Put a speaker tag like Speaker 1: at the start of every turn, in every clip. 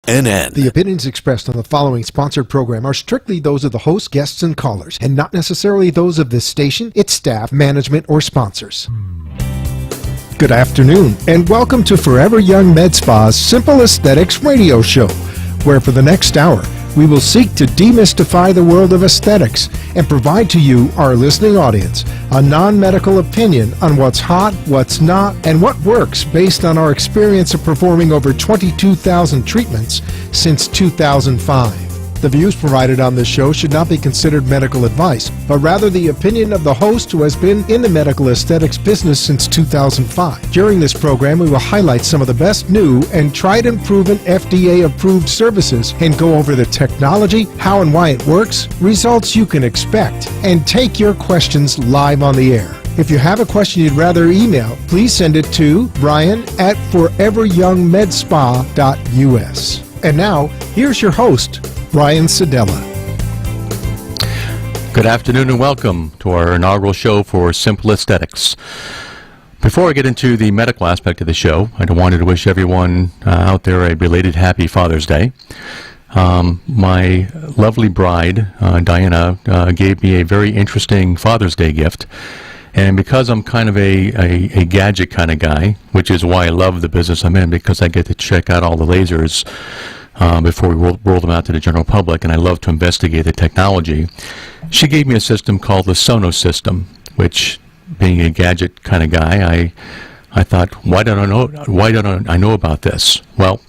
Speaker 1: Wwnn.
Speaker 2: The opinions expressed on the following sponsored program are strictly those of the host, guests, and callers, and not necessarily those of this station, its staff, management, or sponsors. Good afternoon, and welcome to Forever Young Med Spa's Simple Aesthetics radio show, where for the next hour, we will seek to demystify the world of aesthetics and provide to you, our listening audience, a non-medical opinion on what's hot, what's not, and what works based on our experience of performing over 22,000 treatments since 2005. The views provided on this show should not be considered medical advice, but rather the opinion of the host who has been in the medical aesthetics business since 2005. During this program, we will highlight some of the best new and tried and proven FDA-approved services and go over the technology, how and why it works, results you can expect, and take your questions live on the air. If you have a question you'd rather email, please send it to brian@foreveryoungmedspa.us. And now, here's your host, Brian Sidella.
Speaker 3: Good afternoon and welcome to our inaugural show for Simple Aesthetics. Before I get into the medical aspect of the show, I wanted to wish everyone out there a belated Happy Father's Day. My lovely bride, Diana, gave me a very interesting Father's Day gift. And because I'm kind of a gadget kind of guy, which is why I love the business I'm in, because I get to check out all the lasers before we roll them out to the general public, and I love to investigate the technology. She gave me a system called the Sonos system, which, being a gadget kind of guy, I thought, why don't I know about this? Well,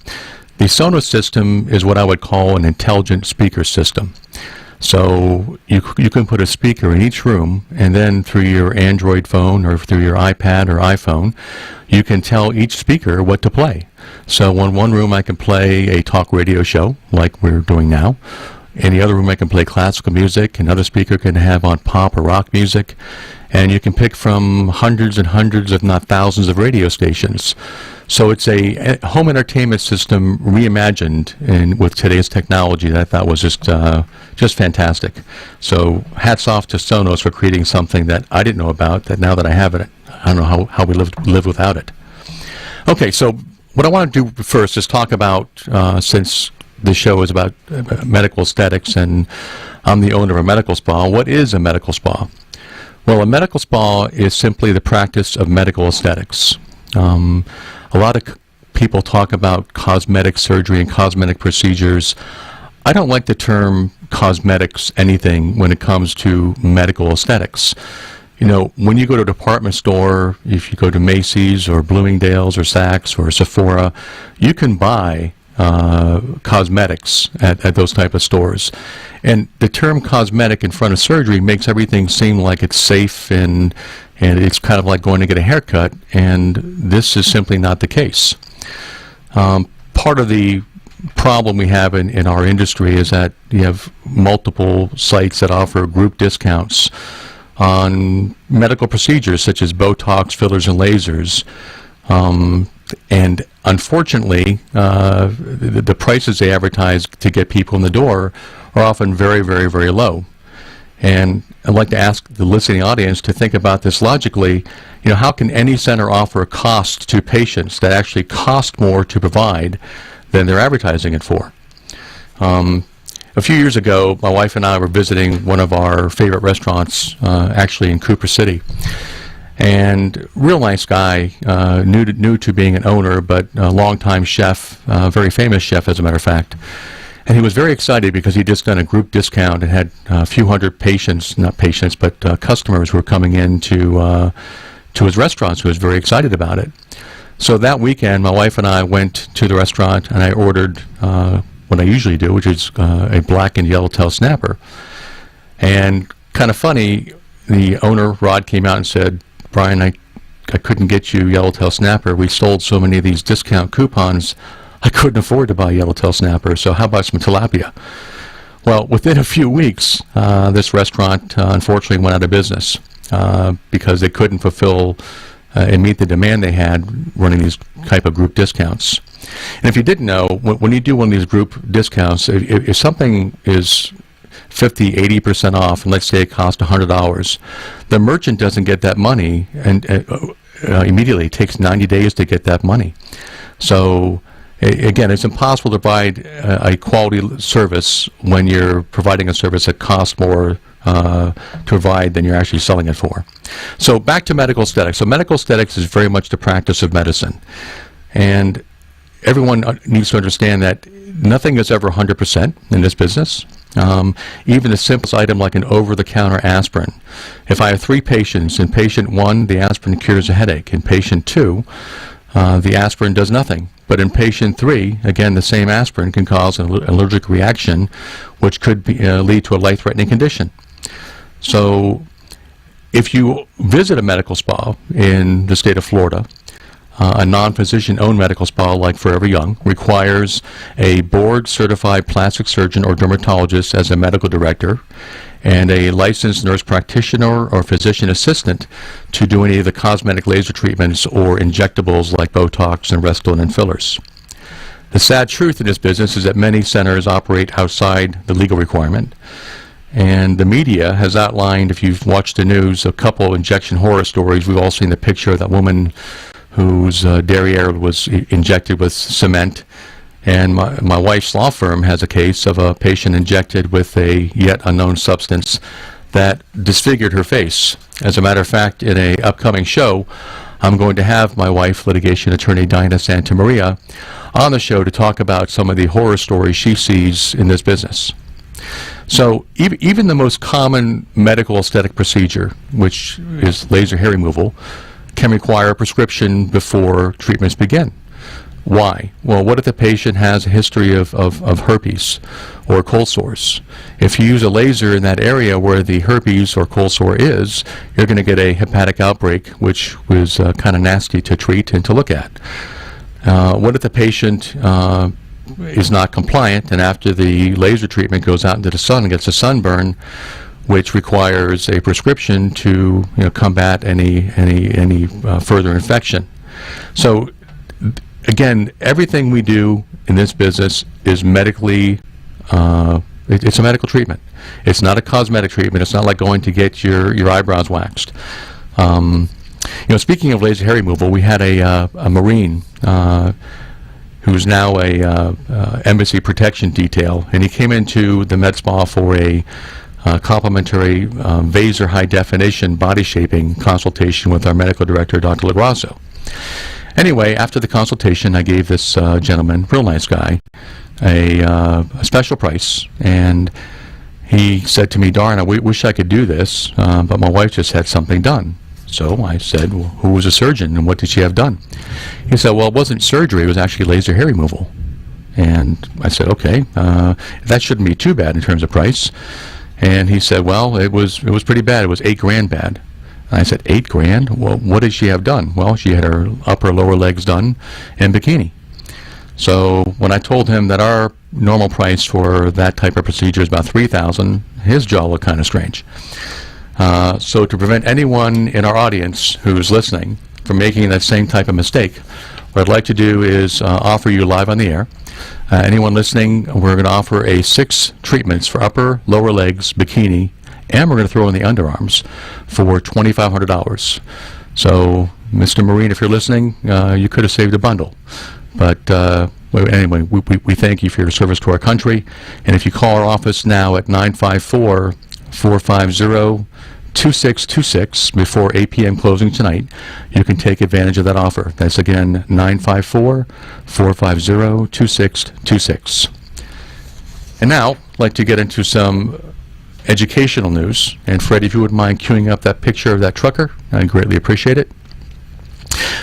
Speaker 3: the Sonos system is what I would call an intelligent speaker system. So you can put a speaker in each room, and then through your Android phone or through your iPad or iPhone, you can tell each speaker what to play. So in one room I can play a talk radio show like we're doing now. In the other room I can play classical music. Another speaker can have on pop or rock music. And you can pick from hundreds and hundreds, if not thousands, of radio stations. So it's a home entertainment system reimagined with today's technology that I thought was just fantastic. So hats off to Sonos for creating something that I didn't know about, that now that I have it, I don't know how we live without it. Okay, so what I want to do first is talk about, since the show is about medical aesthetics and I'm the owner of a medical spa, what is a medical spa? Well, a medical spa is simply the practice of medical aesthetics. A lot of people talk about cosmetic surgery and cosmetic procedures. I don't like the term cosmetics anything when it comes to medical aesthetics. You know, when you go to a department store, if you go to Macy's or Bloomingdale's or Saks or Sephora, you can buy cosmetics at those type of stores. And the term cosmetic in front of surgery makes everything seem like it's safe and it's kind of like going to get a haircut, and this is simply not the case. Part of the problem we have in our industry is that you have multiple sites that offer group discounts on medical procedures such as Botox, fillers, and lasers. And unfortunately, the prices they advertise to get people in the door are often very, very, very low. And I'd like to ask the listening audience to think about this logically. You know, how can any center offer a cost to patients that actually cost more to provide than they're advertising it for? A few years ago, my wife and I were visiting one of our favorite restaurants, actually in Cooper City. And real nice guy, new to being an owner, but a longtime chef, very famous chef as a matter of fact. And he was very excited because he'd just done a group discount and had a few hundred patients, not patients, but customers who were coming in to his restaurant, so he was very excited about it. So that weekend, my wife and I went to the restaurant and I ordered what I usually do, which is a black and yellowtail snapper. And kind of funny, the owner, Rod, came out and said, "Brian, I couldn't get you yellowtail snapper. We sold so many of these discount coupons, I couldn't afford to buy yellowtail snapper, so how about some tilapia?" Well, within a few weeks, this restaurant unfortunately went out of business because they couldn't fulfill and meet the demand they had running these type of group discounts. And if you didn't know, when you do one of these group discounts, if something is 50, 80% off, and let's say it costs $100, the merchant doesn't get that money and immediately. It takes 90 days to get that money. So Again, it's impossible to provide a quality service when you're providing a service that costs more to provide than you're actually selling it for. So back to medical aesthetics. So medical aesthetics is very much the practice of medicine. And everyone needs to understand that nothing is ever 100% in this business. Even the simplest item like an over-the-counter aspirin. If I have 3 patients, in patient 1, the aspirin cures a headache. In patient 2, the aspirin does nothing. But in patient 3, again, the same aspirin can cause an allergic reaction, which could lead to a life-threatening condition. So if you visit a medical spa in the state of Florida, a non-physician-owned medical spa like Forever Young requires a board-certified plastic surgeon or dermatologist as a medical director and a licensed nurse practitioner or physician assistant to do any of the cosmetic laser treatments or injectables like Botox and Restylane and fillers. The sad truth in this business is that many centers operate outside the legal requirement. And the media has outlined, if you've watched the news, a couple injection horror stories. We've all seen the picture of that woman whose derriere was injected with cement. And my wife's law firm has a case of a patient injected with a yet unknown substance that disfigured her face. As a matter of fact, in an upcoming show, I'm going to have my wife, litigation attorney Diana Santamaria, on the show to talk about some of the horror stories she sees in this business. So even the most common medical aesthetic procedure, which is laser hair removal, can require a prescription before treatments begin. Why? Well, what if the patient has a history of herpes or cold sores? If you use a laser in that area where the herpes or cold sore is, you're going to get a hepatic outbreak, which was kind of nasty to treat and to look at. What if the patient is not compliant, and after the laser treatment goes out into the sun and gets a sunburn, which requires a prescription to combat any further infection? So again, everything we do in this business is medically, it's a medical treatment. It's not a cosmetic treatment. It's not like going to get your eyebrows waxed. Speaking of laser hair removal, we had a Marine who's now a embassy protection detail, and he came into the med spa for a complimentary Vaser high definition body shaping consultation with our medical director, Dr. LaGrasso. Anyway, after the consultation, I gave this gentleman, real nice guy, a special price, and he said to me, "Darn, I wish I could do this, but my wife just had something done." So I said, "Well, who was a surgeon and what did she have done?" He said, "Well, it wasn't surgery, it was actually laser hair removal." And I said, "Okay, that shouldn't be too bad in terms of price." And he said, "Well, it was pretty bad. It was $8,000 bad." And I said, $8,000? Well, what did she have done? Well, she had her upper lower legs done in bikini. So when I told him that our normal price for that type of procedure is about $3,000, his jaw looked kind of strange. So to prevent anyone in our audience who's listening from making that same type of mistake, what I'd like to do is offer you live on the air. Anyone listening, we're going to offer 6 treatments for upper, lower legs, bikini, and we're going to throw in the underarms for $2,500. So, Mr. Marine, if you're listening, you could have saved a bundle. But anyway, we thank you for your service to our country. And if you call our office now at 954-450-2626 before 8 p.m. closing tonight, you can take advantage of that offer. That's again 954-450-2626. And now, I'd like to get into some educational news. And Fred, if you wouldn't mind queuing up that picture of that trucker, I'd greatly appreciate it.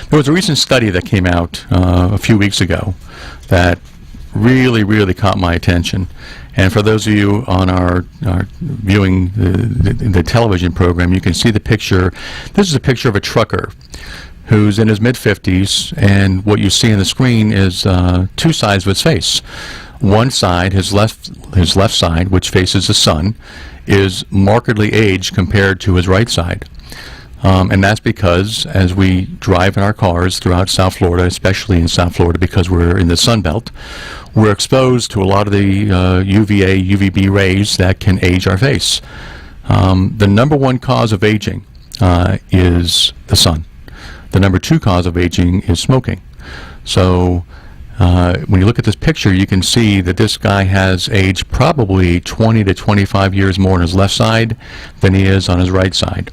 Speaker 3: There was a recent study that came out a few weeks ago that really caught my attention. And for those of you on our viewing the television program, you can see the picture. This is a picture of a trucker who's in his mid-50s, and what you see on the screen is 2 sides of his face. One side, his left side, which faces the sun, is markedly aged compared to his right side. And that's because as we drive in our cars throughout South Florida, especially in South Florida because we're in the Sun Belt, we're exposed to a lot of the UVA, UVB rays that can age our face. The number 1 cause of aging is the sun. The number 2 cause of aging is smoking. So When you look at this picture, you can see that this guy has aged probably 20 to 25 years more on his left side than he is on his right side.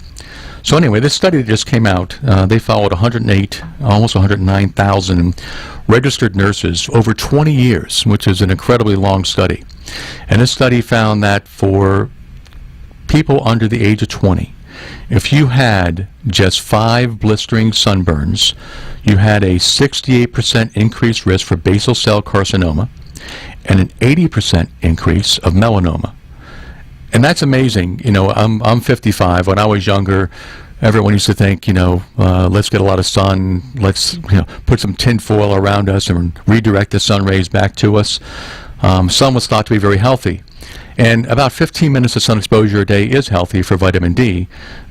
Speaker 3: So anyway, this study that just came out, they followed 108, almost 109,000 registered nurses over 20 years, which is an incredibly long study. And this study found that for people under the age of 20, if you had just 5 blistering sunburns, you had a 68% increased risk for basal cell carcinoma and an 80% increase of melanoma. And that's amazing. You know, I'm 55. When I was younger, everyone used to think, let's get a lot of sun, let's put some tin foil around us and redirect the sun rays back to us. Sun was thought to be very healthy. And about 15 minutes of sun exposure a day is healthy for vitamin D,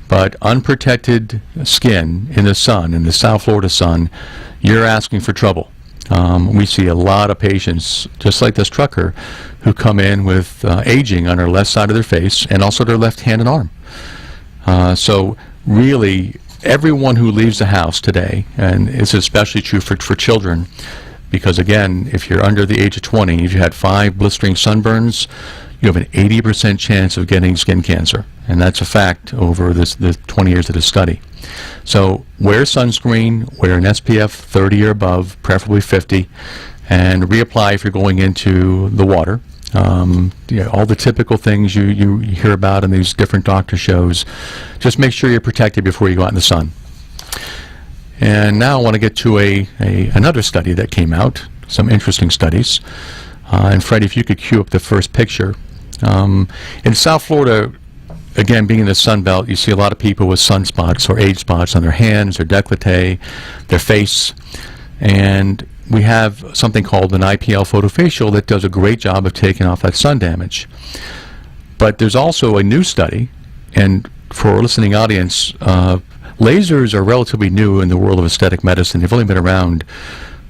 Speaker 3: but unprotected skin in the sun, in the South Florida sun, you're asking for trouble. We see a lot of patients, just like this trucker, who come in with aging on their left side of their face and also their left hand and arm. So really, everyone who leaves the house today, and it's especially true for children, because again, if you're under the age of 20, if you had 5 blistering sunburns, you have an 80% chance of getting skin cancer. And that's a fact over the 20 years of this study. So wear sunscreen, wear an SPF 30 or above, preferably 50, and reapply if you're going into the water. All the typical things you hear about in these different doctor shows. Just make sure you're protected before you go out in the sun. And now I want to get to another study that came out, some interesting studies. And Freddie, if you could cue up the first picture. In South Florida, again, being in the Sun Belt, you see a lot of people with sunspots or age spots on their hands, their décolleté, their face. And we have something called an IPL photofacial that does a great job of taking off that sun damage. But there's also a new study, and for our listening audience, lasers are relatively new in the world of aesthetic medicine. They've only been around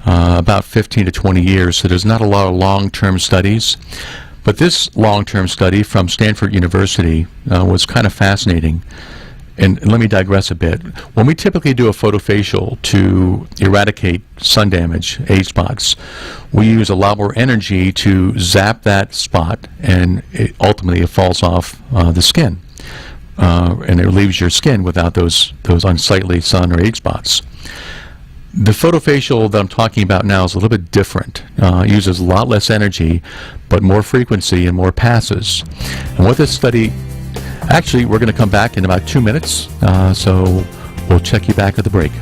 Speaker 3: about 15 to 20 years, so there's not a lot of long-term studies. But this long-term study from Stanford University was kind of fascinating. And let me digress a bit. When we typically do a photofacial to eradicate sun damage, age spots, we use a lot more energy to zap that spot, and ultimately it falls off the skin. And it leaves your skin without those unsightly sun or age spots. The photofacial that I'm talking about now is a little bit different. It uses a lot less energy, but more frequency and more passes. And what this study, actually, we're going to come back in about 2 minutes, so we'll check you back at the break.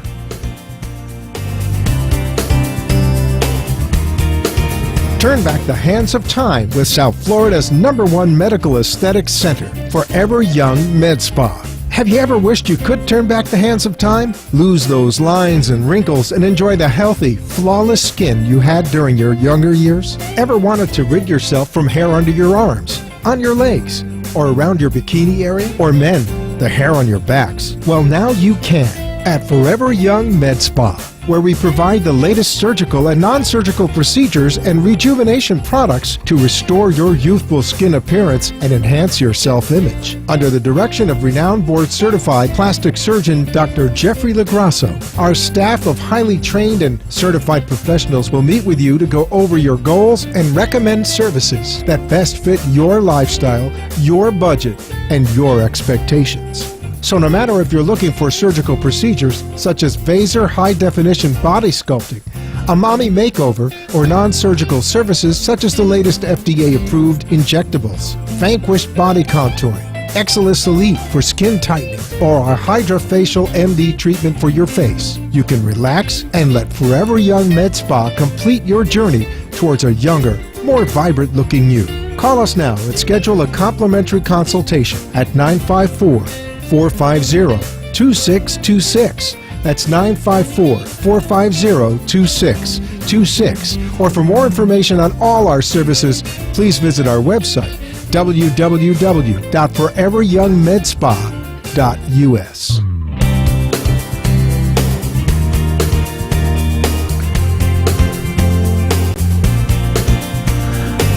Speaker 2: Turn back the hands of time with South Florida's #1 medical aesthetics center, Forever Young Med Spa. Have you ever wished you could turn back the hands of time? Lose those lines and wrinkles and enjoy the healthy, flawless skin you had during your younger years? Ever wanted to rid yourself from hair under your arms, on your legs, or around your bikini area? Or men, the hair on your backs? Well, now you can at Forever Young Med Spa, where we provide the latest surgical and non-surgical procedures and rejuvenation products to restore your youthful skin appearance and enhance your self-image. Under the direction of renowned board-certified plastic surgeon Dr. Jeffrey Lagrasso, our staff of highly trained and certified professionals will meet with you to go over your goals and recommend services that best fit your lifestyle, your budget, and your expectations. So no matter if you're looking for surgical procedures such as Vaser high-definition body sculpting, a mommy makeover, or non-surgical services such as the latest FDA-approved injectables, Vanquish body contouring, Exilis Elite for skin tightening, or our HydraFacial MD treatment for your face, you can relax and let Forever Young Med Spa complete your journey towards a younger, more vibrant-looking you. Call us now and schedule a complimentary consultation at 954-450-2626. That's 954-450-2626. Or for more information on all our services, please visit our website, www.foreveryoungmedspa.us.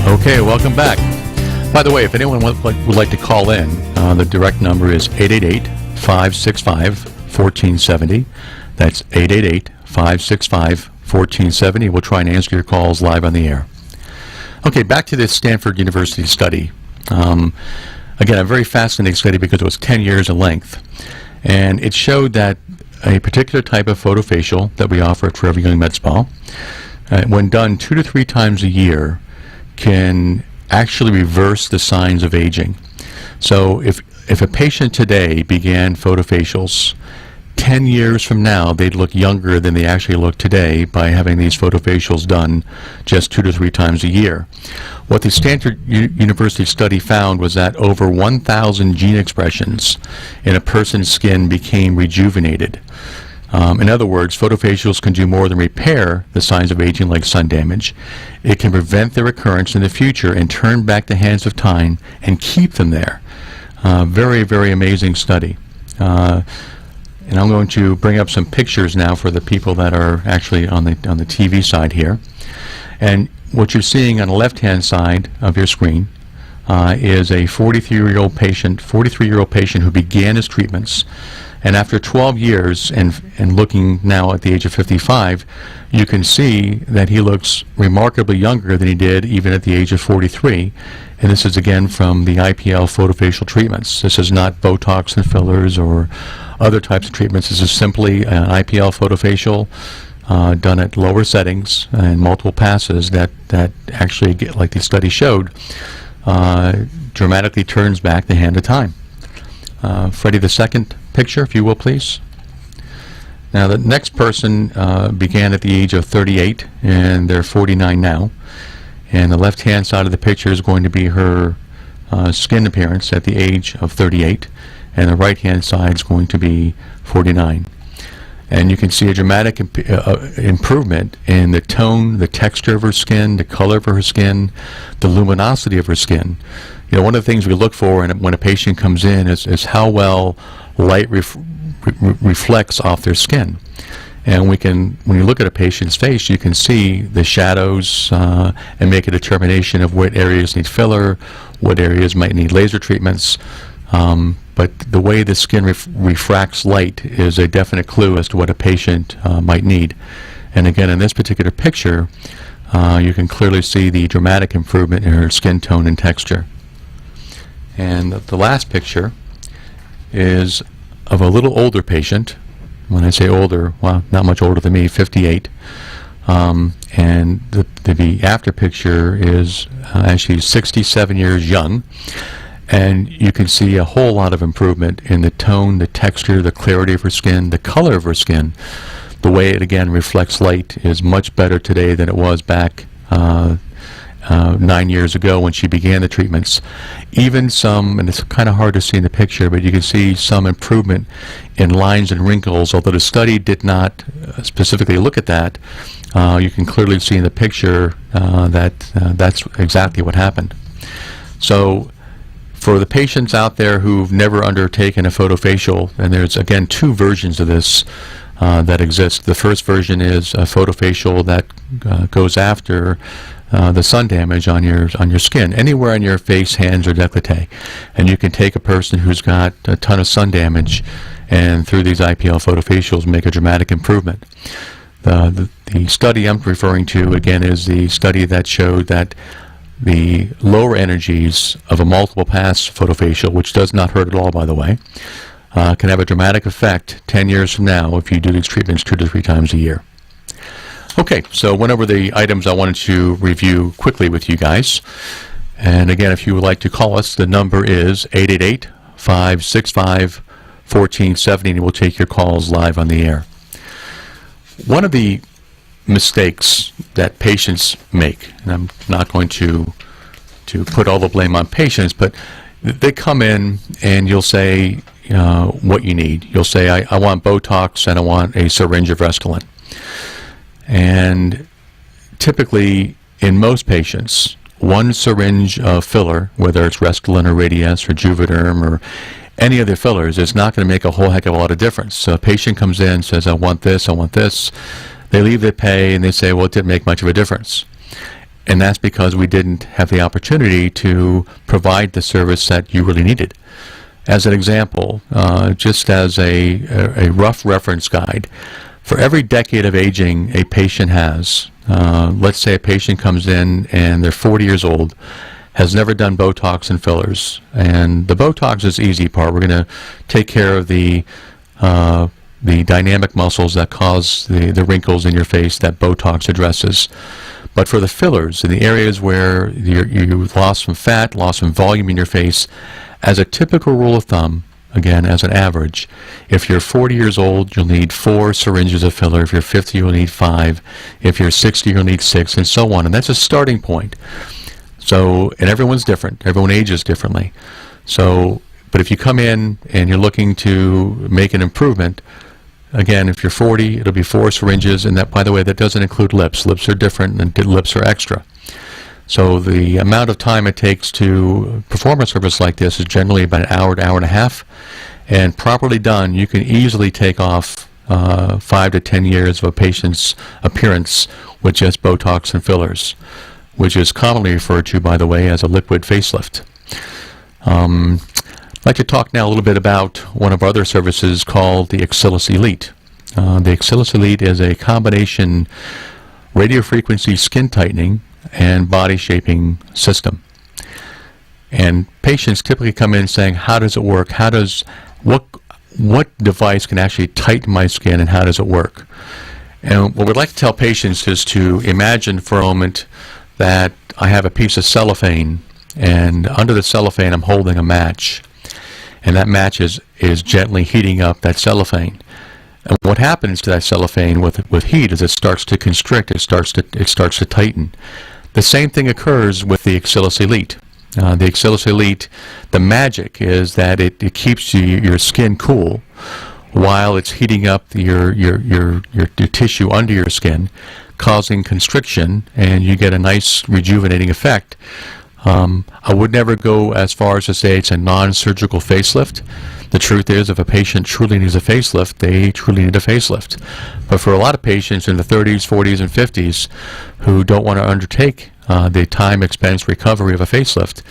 Speaker 3: Okay, welcome back. By the way, if anyone would like to call in, the direct number is 888-565-1470. That's 888-565-1470. 1470. We'll try and answer your calls live on the air. Okay, back to this Stanford University study. Again, a very fascinating study because it was 10 years in length. And it showed that a particular type of photofacial that we offer at Forever Young Med Spa, when done 2 to 3 times a year, can actually reverse the signs of aging. So if a patient today began photofacials, 10 years from now, they'd look younger than they actually look today by having these photofacials done just 2 to 3 times a year. What the Stanford University study found was that over 1,000 gene expressions in a person's skin became rejuvenated. In other words, photofacials can do more than repair the signs of aging like sun damage. It can prevent their recurrence in the future and turn back the hands of time and keep them there. Very, very amazing study. And I'm going to bring up some pictures now for the people that are actually on the TV side here. And what you're seeing on the left-hand side of your screen is a 43-year-old patient who began his treatments. And after 12 years and looking now at the age of 55, you can see that he looks remarkably younger than he did even at the age of 43. And this is again from the IPL photofacial treatments. This is not Botox and fillers or other types of treatments. This is simply an IPL photofacial done at lower settings and multiple passes that actually, like the study showed, dramatically turns back the hand of time. Freddie, the second picture, if you will, please. Now, the next person began at the age of 38, and they're 49 now. And the left-hand side of the picture is going to be her skin appearance at the age of 38, and the right-hand side is going to be 49. And you can see a dramatic improvement in the tone, the texture of her skin, the color of her skin, the luminosity of her skin. You know, one of the things we look for when a patient comes in is how well light reflects off their skin. And when you look at a patient's face, you can see the shadows and make a determination of what areas need filler, what areas might need laser treatments. But the way the skin refracts light is a definite clue as to what a patient might need. And again, in this particular picture, you can clearly see the dramatic improvement in her skin tone and texture. And the last picture is of a little older patient. When I say older, well, not much older than me, 58. And the after picture is actually 67 years young. And you can see a whole lot of improvement in the tone, the texture, the clarity of her skin, the color of her skin. The way it, again, reflects light is much better today than it was back 9 years ago when she began the treatments. Even some, and it's kind of hard to see in the picture, but you can see some improvement in lines and wrinkles. Although the study did not specifically look at that, you can clearly see in the picture that that's exactly what happened. So for the patients out there who've never undertaken a photofacial, and there's again 2 versions of this that exist. The first version is a photofacial that goes after the sun damage on your skin, anywhere on your face, hands, or décolleté. And you can take a person who's got a ton of sun damage and through these IPL photofacials make a dramatic improvement. The study I'm referring to, again, is the study that showed that the lower energies of a multiple pass photofacial, which does not hurt at all, by the way, can have a dramatic effect 10 years from now if you do these treatments 2 to 3 times a year. Okay, so went over the items I wanted to review quickly with you guys. And again, if you would like to call us, the number is 888-565-1470, and we'll take your calls live on the air. One of the mistakes that patients make, and I'm not going to put all the blame on patients, but they come in and you'll say what you need. You'll say, I want Botox and I want a syringe of Restylane. And typically, in most patients, 1 syringe of filler, whether it's Restylane or Radiesse or Juvederm or any of the fillers, is not going to make a whole heck of a lot of difference. So a patient comes in, says, I want this, I want this. They leave, they pay, and they say, well, it didn't make much of a difference. And that's because we didn't have the opportunity to provide the service that you really needed. As an example, just as a rough reference guide, For every decade of aging a patient has, let's say a patient comes in and they're 40 years old, has never done Botox and fillers. And the Botox is the easy part. We're going to take care of the dynamic muscles that cause the wrinkles in your face that Botox addresses. But for the fillers, in the areas where you've lost some fat, lost some volume in your face, as a typical rule of thumb, again, as an average, if you're 40 years old, you'll need 4 syringes of filler. If you're 50, you'll need 5. If you're 60, you'll need 6, and so on. And that's a starting point. So, and everyone's different. Everyone ages differently. So, but if you come in and you're looking to make an improvement, again, if you're 40, it'll be 4 syringes, and that, by the way, that doesn't include lips. Lips are different, and lips are extra. So the amount of time it takes to perform a service like this is generally about an hour to hour and a half, and properly done, you can easily take off 5 to 10 years of a patient's appearance with just Botox and fillers, which is commonly referred to, by the way, as a liquid facelift. I'd like to talk now a little bit about one of our other services called the Axillus Elite. The Axillus Elite is a combination radiofrequency skin tightening and body shaping system. And patients typically come in saying, how does it work? What device can actually tighten my skin, and how does it work? And what we'd like to tell patients is to imagine for a moment that I have a piece of cellophane, and under the cellophane I'm holding a match, and that match is gently heating up that cellophane. And what happens to that cellophane with heat is it starts to constrict, it starts to tighten. The same thing occurs with the Axillus Elite. The Axillus Elite, the magic is that it keeps your skin cool while it's heating up your tissue under your skin, causing constriction, and you get a nice rejuvenating effect. I would never go as far as to say it's a non-surgical facelift. The truth is, if a patient truly needs a facelift, they truly need a facelift. But for a lot of patients in the 30s, 40s, and 50s who don't want to undertake the time, expense, recovery of a facelift,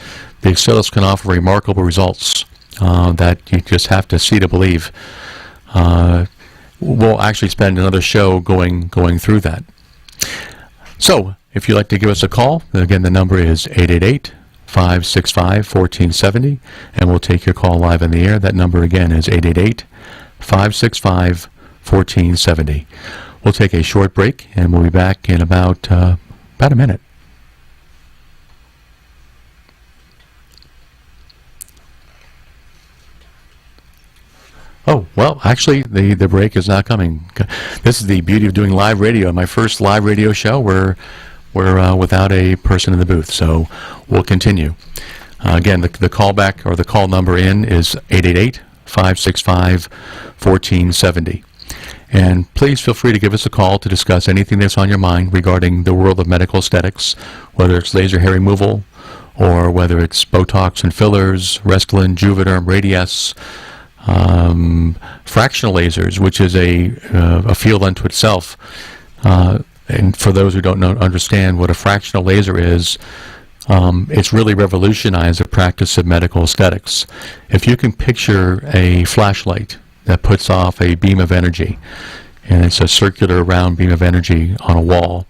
Speaker 3: the Axillus can offer remarkable results that you just have to see to believe. We'll actually spend another show going through that. So, if you'd like to give us a call, again, the number is 888-565-1470, and we'll take your call live in the air. That number again is 888-565-1470. We'll take a short break, and we'll be back in about a minute. Oh, well, actually, the break is not coming. This is the beauty of doing live radio. My first live radio show, we're without a person in the booth, so we'll continue. Again, the callback or the call number in is 888-565-1470. And please feel free to give us a call to discuss anything that's on your mind regarding the world of medical aesthetics, whether it's laser hair removal or whether it's Botox and fillers, Restylane, Juvederm, Radiesse, fractional lasers, which is a field unto itself. And for those who don't understand what a fractional laser is, it's really revolutionized the practice of medical aesthetics. If you can picture a flashlight that puts off a beam of energy, and it's a circular round beam of energy on a wall,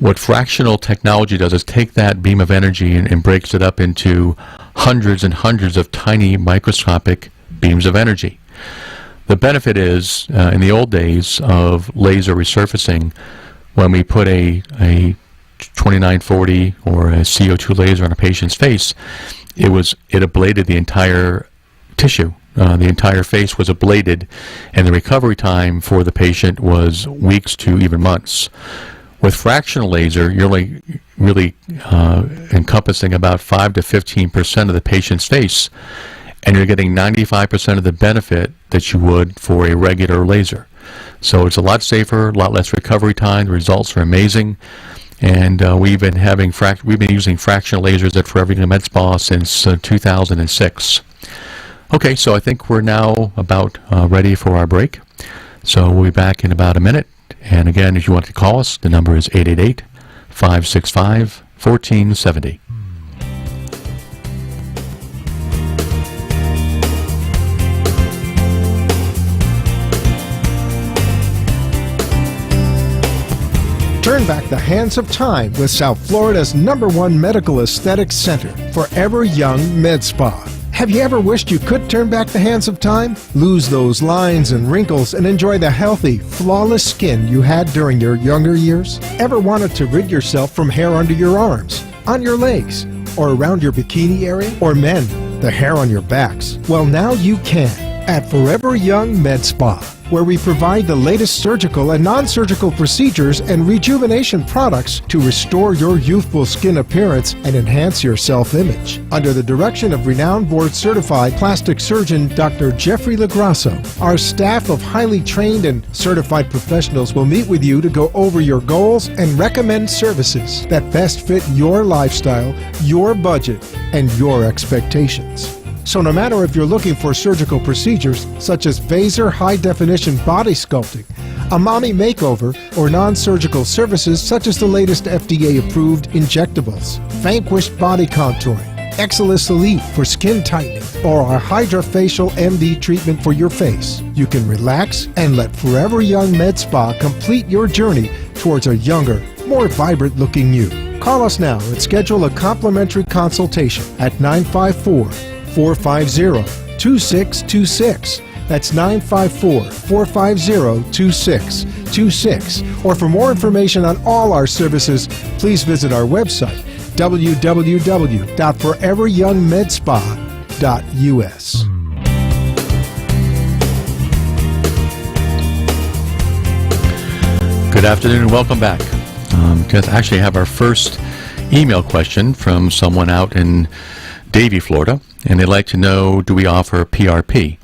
Speaker 3: what fractional technology does is take that beam of energy and breaks it up into hundreds and hundreds of tiny microscopic beams of energy. The benefit is, in the old days of laser resurfacing, when we put a 2940 or a CO2 laser on a patient's face, it ablated the entire tissue. The entire face was ablated, and the recovery time for the patient was weeks to even months. With fractional laser, you're really encompassing about 5 to 15% of the patient's face, and you're getting 95% of the benefit that you would for a regular laser. So it's a lot safer, a lot less recovery time. The results are amazing, and we've been using fractional lasers at Forever Young Med Spa since 2006. Okay, so I think we're now about ready for our break. So we'll be back in about a minute. And again, if you want to call us, the number is 888-565-1470.
Speaker 2: Turn back the hands of time with South Florida's #1 medical aesthetics center, Forever Young Med Spa. Have you ever wished you could turn back the hands of time? Lose those lines and wrinkles and enjoy the healthy, flawless skin you had during your younger years? Ever wanted to rid yourself from hair under your arms, on your legs, or around your bikini area? Or men, the hair on your backs? Well, now you can at Forever Young Med Spa, where we provide the latest surgical and non-surgical procedures and rejuvenation products to restore your youthful skin appearance and enhance your self-image. Under the direction of renowned board-certified plastic surgeon Dr. Jeffrey Lagrasso, our staff of highly trained and certified professionals will meet with you to go over your goals and recommend services that best fit your lifestyle, your budget, and your expectations. So no matter if you're looking for surgical procedures such as Vaser high-definition body sculpting, a mommy makeover, or non-surgical services such as the latest FDA-approved injectables, Vanquish body contouring, Exilis Elite for skin tightening, or our Hydrafacial MD treatment for your face, you can relax and let Forever Young Med Spa complete your journey towards a younger, more vibrant-looking you. Call us now and schedule a complimentary consultation at 954-450-2626. That's 954-450-2626. Or for more information on all our services, please visit our website, www.foreveryoungmedspa.us.
Speaker 3: Good afternoon and welcome back. Because actually have our first email question from someone out in Davie, Florida, and they'd like to know, do we offer PRP?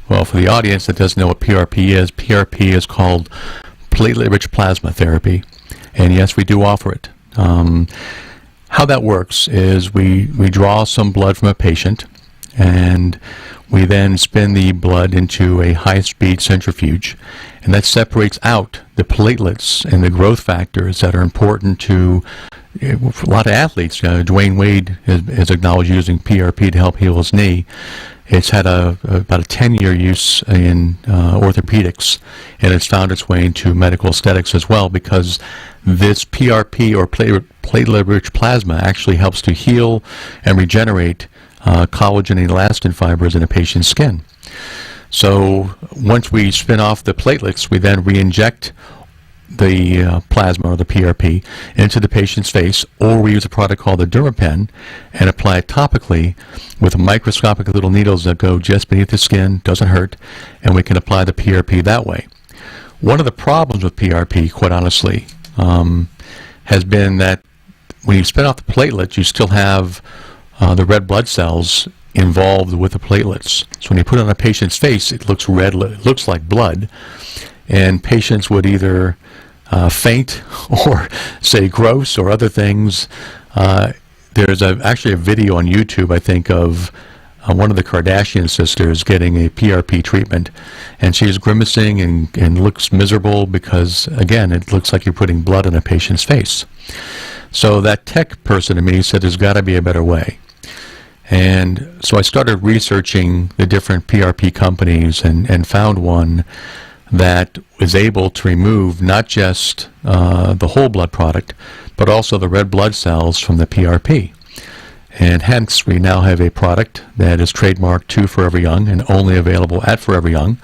Speaker 3: Well, for the audience that doesn't know what PRP is called platelet-rich plasma therapy, and yes, we do offer it. How that works is we draw some blood from a patient, and we then spin the blood into a high-speed centrifuge, and that separates out the platelets and the growth factors that are important to a lot of athletes. Dwayne Wade is acknowledged using PRP to help heal his knee. It's had about a 10-year use in orthopedics, and it's found its way into medical aesthetics as well, because this PRP, or platelet-rich plasma, actually helps to heal and regenerate collagen and elastin fibers in a patient's skin. So once we spin off the platelets, we then re-inject the plasma, or the PRP, into the patient's face, or we use a product called the Dermapen and apply it topically with microscopic little needles that go just beneath the skin, doesn't hurt, and we can apply the PRP that way. One of the problems with PRP, quite honestly, has been that when you spin off the platelets, you still have the red blood cells involved with the platelets. So when you put it on a patient's face, it looks red, it looks like blood, and patients would either faint or say gross or other things. There's actually a video on YouTube, I think, of one of the Kardashian sisters getting a PRP treatment, and she's grimacing and looks miserable because, again, it looks like you're putting blood on a patient's face. So that tech person to me said there's got to be a better way. And so I started researching the different PRP companies and found one that is able to remove not just the whole blood product, but also the red blood cells from the PRP. And hence, we now have a product that is trademarked to Forever Young and only available at Forever Young,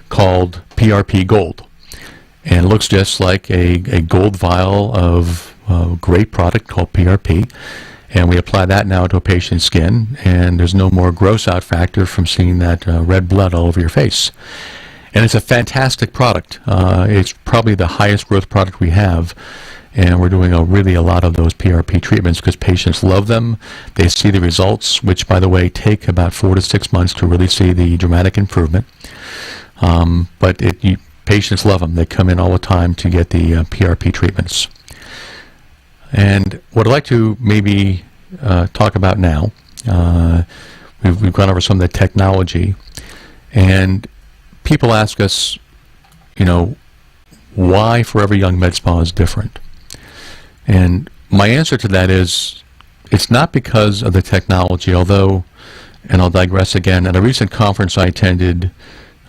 Speaker 3: called PRP Gold. And it looks just like a gold vial of great product called PRP. And we apply that now to a patient's skin, and there's no more gross out factor from seeing that red blood all over your face. And it's a fantastic product. It's probably the highest growth product we have, and we're doing really a lot of those PRP treatments because patients love them. They see the results, which, by the way, take about 4 to 6 months to really see the dramatic improvement. But patients love them. They come in all the time to get the PRP treatments. And what I'd like to maybe talk about now, we've gone over some of the technology, and people ask us, why Forever Young Med Spa is different. And my answer to that is, it's not because of the technology, although, and I'll digress again, at a recent conference I attended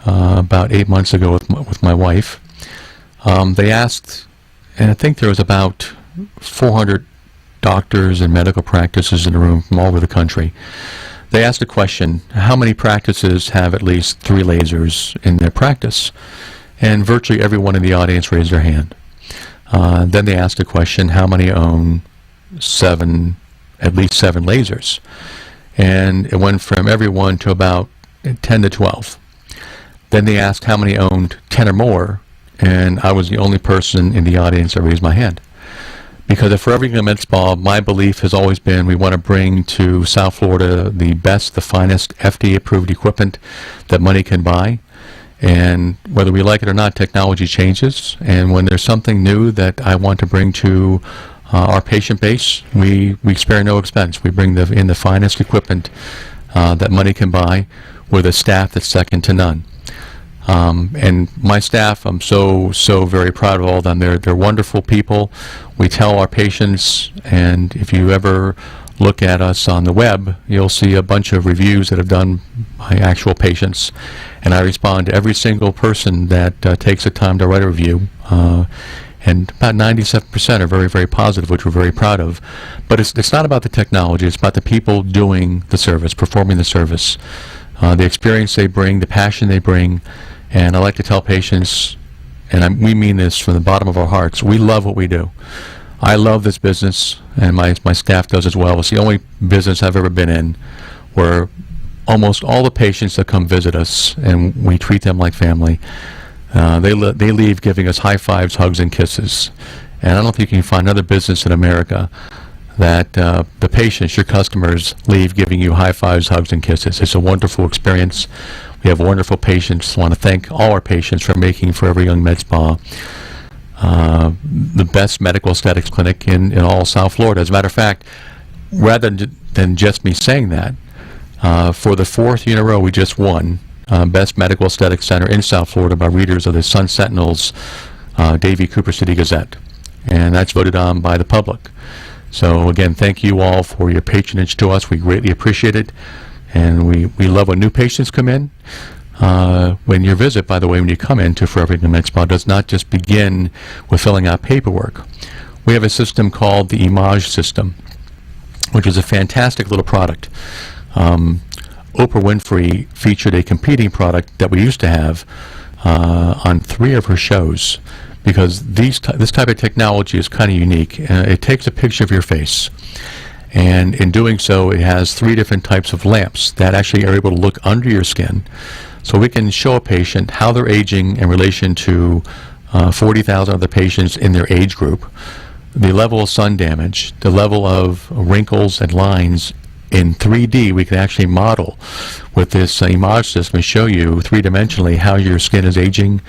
Speaker 3: about 8 months ago with my wife, they asked, and I think there was about 400 doctors and medical practices in the room from all over the country. They asked a question: how many practices have at least 3 lasers in their practice? And virtually everyone in the audience raised their hand. Then they asked a question: how many own at least 7 lasers? And it went from everyone to about 10 to 12. Then they asked how many owned 10 or more, and I was the only person in the audience that raised my hand. Because at Forever Young Med Spa, my belief has always been we want to bring to South Florida the best, the finest FDA-approved equipment that money can buy. And whether we like it or not, technology changes. And when there's something new that I want to bring to our patient base, we spare no expense. We bring in the finest equipment that money can buy with a staff that's second to none. And my staff, I'm so very proud of all of them. They're wonderful people. We tell our patients, and if you ever look at us on the web, you'll see a bunch of reviews that have done by actual patients. And I respond to every single person that takes the time to write a review. And about 97% are very, very positive, which we're very proud of. But it's not about the technology. It's about the people doing the service, performing the service, the experience they bring, the passion they bring. And I like to tell patients, and we mean this from the bottom of our hearts, we love what we do. I love this business, and my staff does as well. It's the only business I've ever been in where almost all the patients that come visit us, and we treat them like family, they leave giving us high fives, hugs, and kisses. And I don't think you can find another business in America that the patients, your customers, leave giving you high fives, hugs, and kisses. It's a wonderful experience. We have wonderful patients. I want to thank all our patients for making Forever Young Med Spa the best medical aesthetics clinic in all South Florida. As a matter of fact, rather than just me saying that, for the 4th year in a row, we just won Best Medical Aesthetics Center in South Florida by readers of the Sun Sentinel's Davie Cooper City Gazette. And that's voted on by the public. So again, thank you all for your patronage to us. We greatly appreciate it. And we love when new patients come in. When your visit, by the way, when you come into Forever Young Med Spa, does not just begin with filling out paperwork. We have a system called the Image system, which is a fantastic little product. Oprah Winfrey featured a competing product that we used to have on 3 of her shows, because this type of technology is kind of unique. It takes a picture of your face, and in doing so, it has 3 different types of lamps that actually are able to look under your skin. So we can show a patient how they're aging in relation to 40,000 other patients in their age group, the level of sun damage, the level of wrinkles and lines in 3D. We can actually model with this Image system and show you 3-dimensionally how your skin is aging,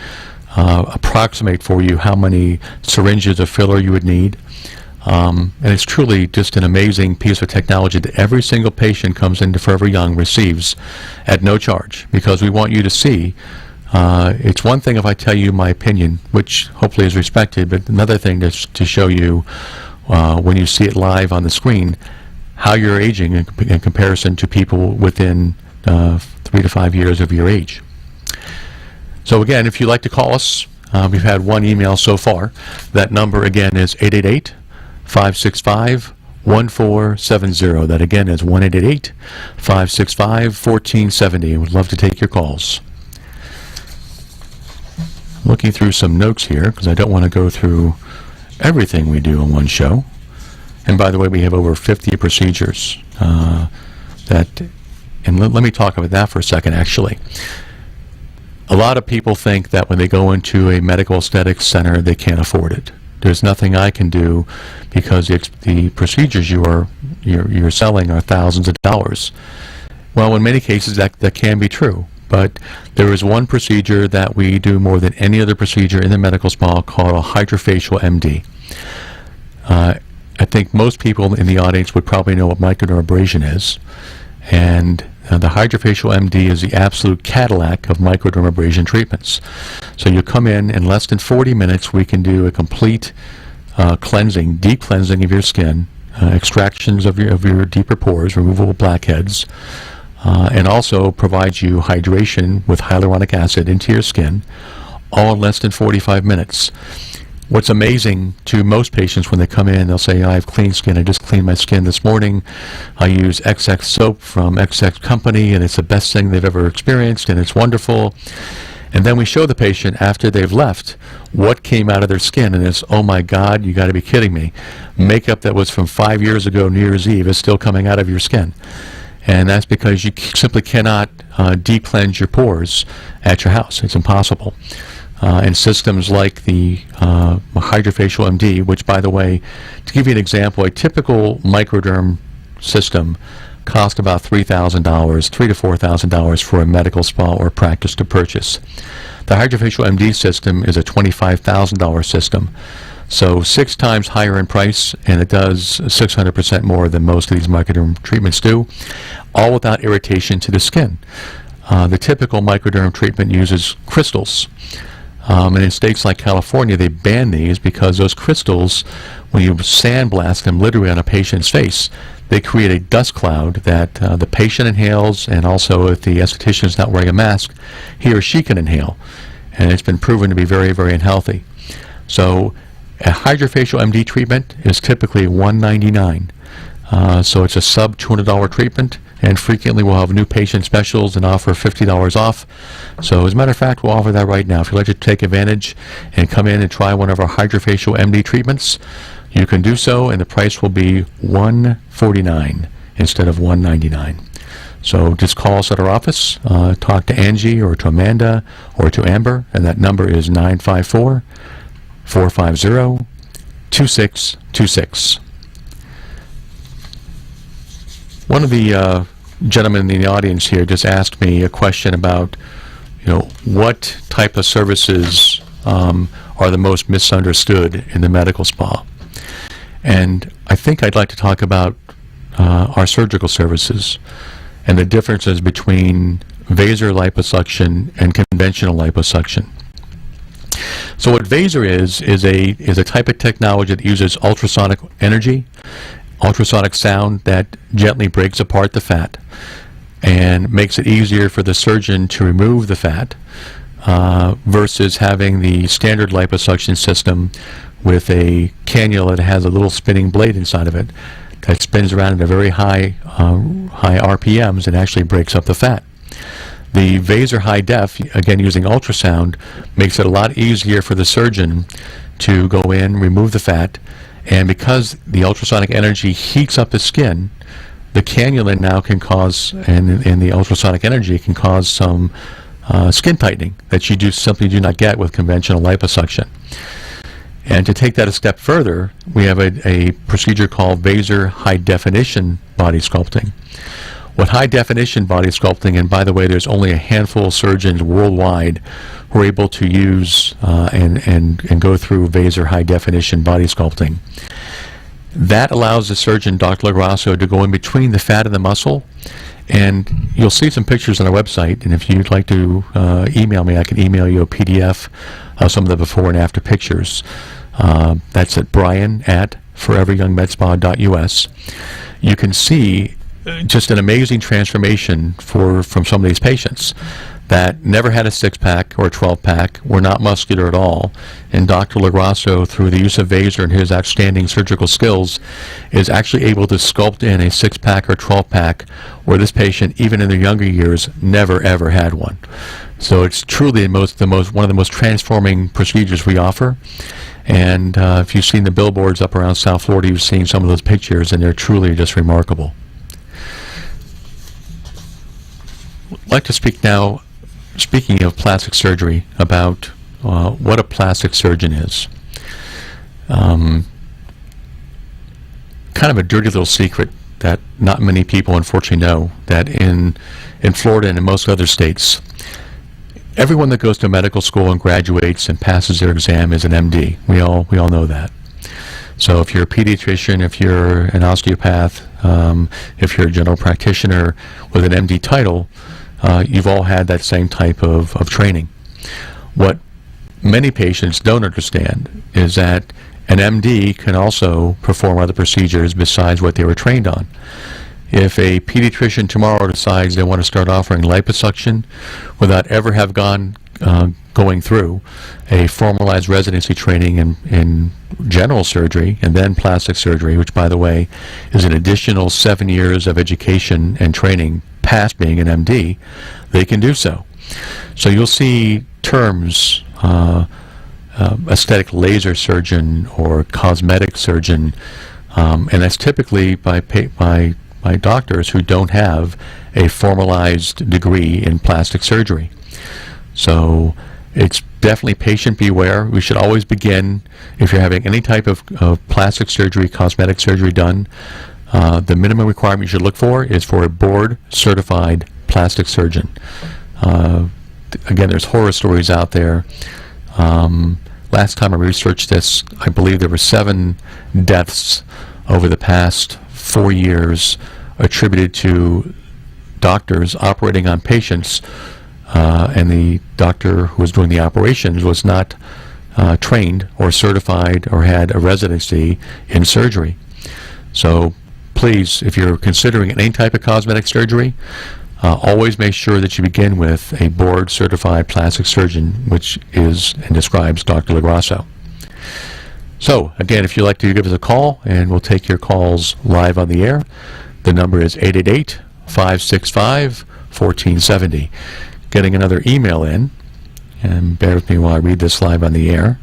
Speaker 3: approximate for you how many syringes of filler you would need. And it's truly just an amazing piece of technology that every single patient comes into Forever Young receives at no charge, because we want you to see. It's one thing if I tell you my opinion, which hopefully is respected, but another thing is to show you when you see it live on the screen how you're aging in comparison to people within 3 to 5 years of your age. So again, if you'd like to call us, we've had 1 email so far. That number again is 888-565-1470. That again is 1-888-565-1470. We'd love to take your calls. Looking through some notes here, because I don't want to go through everything we do in one show. And by the way, we have over 50 procedures and let me talk about that for a second, actually. A lot of people think that when they go into a medical aesthetics center, they can't afford it. There's nothing I can do because the procedures you're selling are thousands of dollars. Well, in many cases, that can be true. But there is one procedure that we do more than any other procedure in the medical spa called a hydrofacial MD. I think most people in the audience would probably know what microdermabrasion is. And the hydrofacial MD is the absolute Cadillac of microdermabrasion treatments. So you come in less than 40 minutes, we can do a complete cleansing, deep cleansing of your skin, extractions of your deeper pores, removal of blackheads, and also provides you hydration with hyaluronic acid into your skin, all in less than 45 minutes. What's amazing to most patients when they come in, they'll say, I have clean skin. I just cleaned my skin this morning. I use XX soap from XX company, and it's the best thing they've ever experienced, and it's wonderful. And then we show the patient after they've left what came out of their skin, and it's, oh my God, you got to be kidding me. Makeup that was from 5 years ago, New Year's Eve, is still coming out of your skin. And that's because you simply cannot deep cleanse your pores at your house. It's impossible. And systems like the Hydrofacial MD, which, by the way, to give you an example, a typical microderm system costs about $3,000, $3,000 to $4,000 for a medical spa or practice to purchase. The Hydrofacial MD system is a $25,000 system, so 6 times higher in price, and it does 600% more than most of these microderm treatments do, all without irritation to the skin. The typical microderm treatment uses crystals. And in states like California, they ban these because those crystals, when you sandblast them literally on a patient's face, they create a dust cloud that the patient inhales, and also if the esthetician is not wearing a mask, he or she can inhale. And it's been proven to be very, very unhealthy. So a Hydrofacial MD treatment is typically $199. So it's a sub $200 treatment, and frequently we'll have new patient specials and offer $50 off. So as a matter of fact, we'll offer that right now. If you'd like to take advantage and come in and try one of our Hydrofacial MD treatments, you can do so, and the price will be $149 instead of $199. So just call us at our office, talk to Angie or to Amanda or to Amber, and that number is 954-450-2626. One of the gentlemen in the audience here just asked me a question about, what type of services are the most misunderstood in the medical spa. And I think I'd like to talk about our surgical services and the differences between Vaser liposuction and conventional liposuction. So what Vaser is a type of technology that uses ultrasonic energy, ultrasonic sound that gently breaks apart the fat and makes it easier for the surgeon to remove the fat versus having the standard liposuction system with a cannula that has a little spinning blade inside of it that spins around at a very high RPMs and actually breaks up the fat. The Vaser high def, again using ultrasound, makes it a lot easier for the surgeon to go in, remove the fat, and because the ultrasonic energy heats up the skin, the cannula now can cause, and the ultrasonic energy can cause some skin tightening that you simply do not get with conventional liposuction. And to take that a step further, we have a procedure called Vaser high definition body sculpting. What high definition body sculpting, and by the way, there's only a handful of surgeons worldwide who are able to use and go through Vaser high definition body sculpting. That allows the surgeon, Dr. LaGrasso, to go in between the fat and the muscle. And you'll see some pictures on our website, and if you'd like to email me, I can email you a PDF of some of the before and after pictures. That's at brian@foreveryoungmedspa.us. You can see just an amazing transformation from some of these patients that never had a 6-pack or a 12-pack, were not muscular at all, and Dr. LaGrasso, through the use of Vaser and his outstanding surgical skills, is actually able to sculpt in a 6-pack or 12-pack where this patient, even in their younger years, never ever had one. So it's truly one of the most transforming procedures we offer. And if you've seen the billboards up around South Florida, you've seen some of those pictures, and they're truly just remarkable. I'd like to speak now, speaking of plastic surgery, about what a plastic surgeon is. Kind of a dirty little secret that not many people unfortunately know, that in Florida and in most other states, everyone that goes to medical school and graduates and passes their exam is an MD. We all know that. So if you're a pediatrician, if you're an osteopath, if you're a general practitioner with an MD title, you've all had that same type of training. What many patients don't understand is that an MD can also perform other procedures besides what they were trained on. If a pediatrician tomorrow decides they want to start offering liposuction without ever have gone going through a formalized residency training in general surgery and then plastic surgery, which, by the way, is an additional 7 years of education and training past being an MD, they can do so. So you'll see terms, aesthetic laser surgeon or cosmetic surgeon, and that's typically by doctors who don't have a formalized degree in plastic surgery. So it's definitely patient beware. We should always begin, if you're having any type of plastic surgery, cosmetic surgery done, the minimum requirement you should look for is for a board certified plastic surgeon. Again, there's horror stories out there. Last time I researched this, I believe there were 7 deaths over the past 4 years attributed to doctors operating on patients, and the doctor who was doing the operations was not trained or certified or had a residency in surgery. So please, if you're considering any type of cosmetic surgery, always make sure that you begin with a board-certified plastic surgeon, which is and describes Dr. LaGrasso. So, again, if you'd like to give us a call, and we'll take your calls live on the air, the number is 888-565-1470. Getting another email in, and bear with me while I read this live on the air.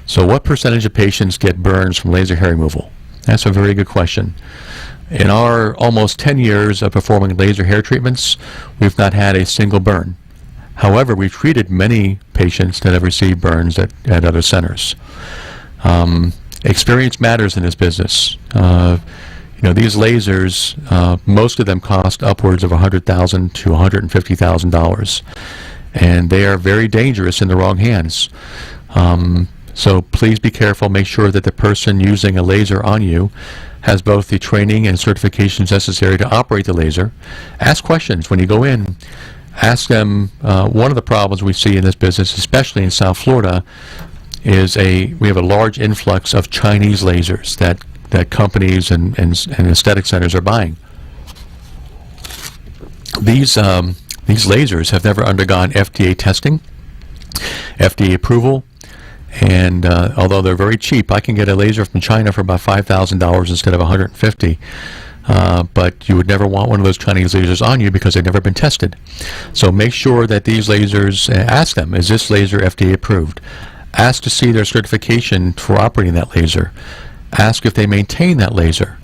Speaker 3: So what percentage of patients get burns from laser hair removal? That's a very good question. In our almost 10 years of performing laser hair treatments, we've not had a single burn. However, we've treated many patients that have received burns at other centers. Experience matters in this business. These lasers, most of them cost upwards of $100,000 to $150,000, and they are very dangerous in the wrong hands. So please be careful. Make sure that the person using a laser on you has both the training and certifications necessary to operate the laser. Ask questions when you go in. Ask them. One of the problems we see in this business, especially in South Florida, is we have a large influx of Chinese lasers that companies and aesthetic centers are buying. These lasers have never undergone FDA testing, FDA approval. And although they're very cheap, I can get a laser from China for about $5,000 instead of $150. But you would never want one of those Chinese lasers on you because they've never been tested. So make sure that these lasers, ask them, is this laser FDA approved? Ask to see their certification for operating that laser. Ask if they maintain that laser,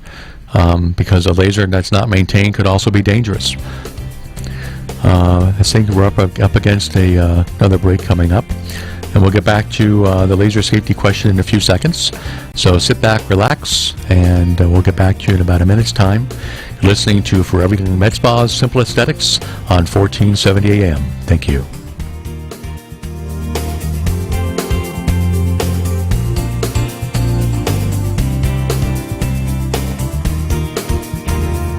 Speaker 3: because a laser that's not maintained could also be dangerous. I think we're up against another break coming up. And we'll get back to the laser safety question in a few seconds. So sit back, relax, and we'll get back to you in about a minute's time. You're listening to For Everything Med Spa's Simple Aesthetics on 1470 AM. Thank you.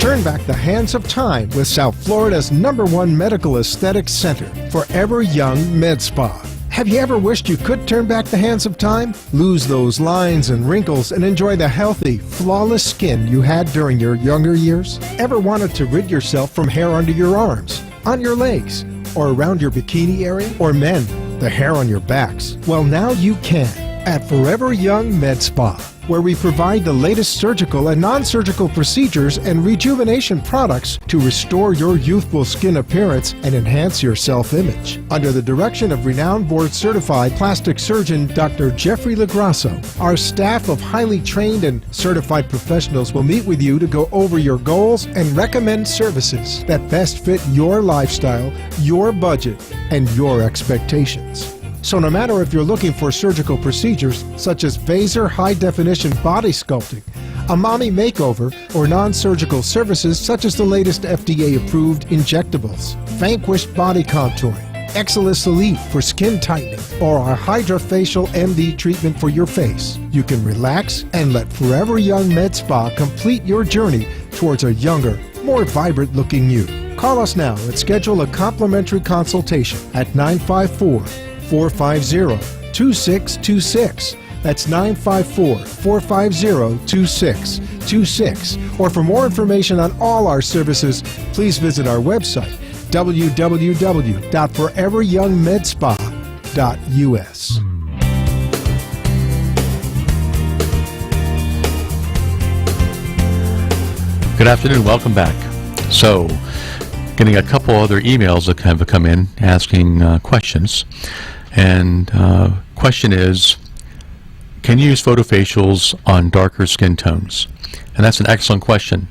Speaker 2: Turn back the hands of time with South Florida's #1 medical aesthetics center, Forever Young Med Spa. Have you ever wished you could turn back the hands of time? Lose those lines and wrinkles and enjoy the healthy, flawless skin you had during your younger years? Ever wanted to rid yourself from hair under your arms, on your legs, or around your bikini area? Or men, the hair on your backs? Well, now you can at Forever Young Med Spa, where we provide the latest surgical and non-surgical procedures and rejuvenation products to restore your youthful skin appearance and enhance your self-image. Under the direction of renowned board-certified plastic surgeon Dr. Jeffrey LaGrasso, our staff of highly trained and certified professionals will meet with you to go over your goals and recommend services that best fit your lifestyle, your budget, and your expectations. So no matter if you're looking for surgical procedures such as Vaser high-definition body sculpting, a mommy makeover, or non-surgical services such as the latest FDA-approved injectables, Vanquish body contouring, Exilis Elite for skin tightening, or our Hydrofacial MD treatment for your face, you can relax and let Forever Young Med Spa complete your journey towards a younger, more vibrant-looking you. Call us now and schedule a complimentary consultation at 954-450-2626. That's 954-450-2626. Or for more information on all our services, please visit our website, www.foreveryoungmedspa.us.
Speaker 3: Good afternoon. Welcome back. So, getting a couple other emails that have come in asking questions. And question is, can you use photofacials on darker skin tones? And that's an excellent question,